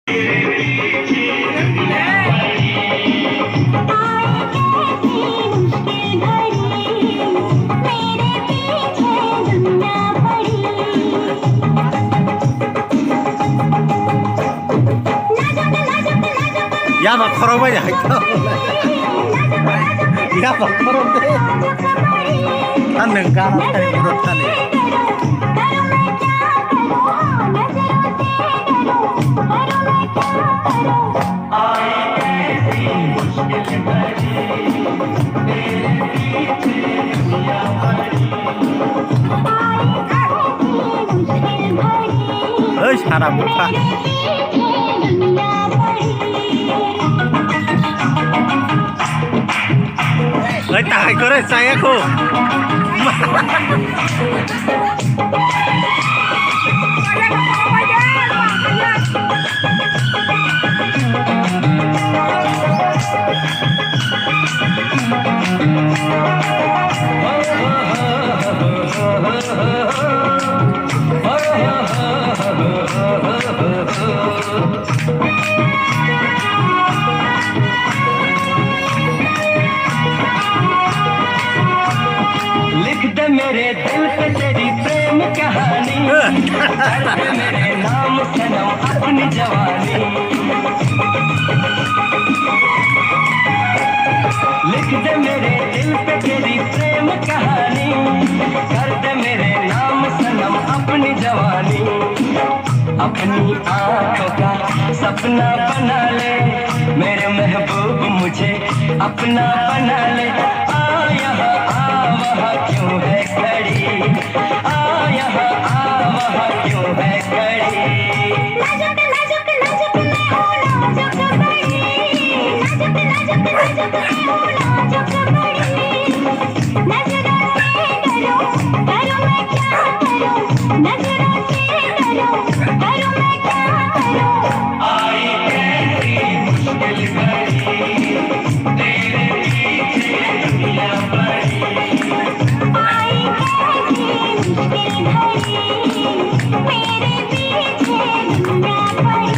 Ya bak khoroksa ya. Ya bak khoroksa. Aneng karat tadi menurut tadi. Sarap buka. Tahay ko rin, saya ko. मेरे दिल पे तेरी प्रेम कहानी मेरे नाम सनम अपनी जवानी लिख दे मेरे दिल पे तेरी प्रेम कहानी कर दे मेरे नाम सनम अपनी जवानी अपनी आंखों का सपना बना ले मेरे महबूब मुझे अपना बना ले आ यहाँ आ वहाँ क्यों है खड़ी आ यहाँ आ वहाँ क्यों है खड़ी नाजुक नाजुक नाजुक मैं हूँ नाजुक बड़ी नाजुक नाजुक नाजुक मैं हूँ नाजुक बड़ी नजरों से डरो करो मैं क्या करूँ नजरों से डरो करो मैं क्या करूँ आई कैसी मुश्किल घड़ी तेरे पीछे दुनिया पड़ी आई कैसी मुश्किल घड़ी मेरे पीछे दुनिया पड़ी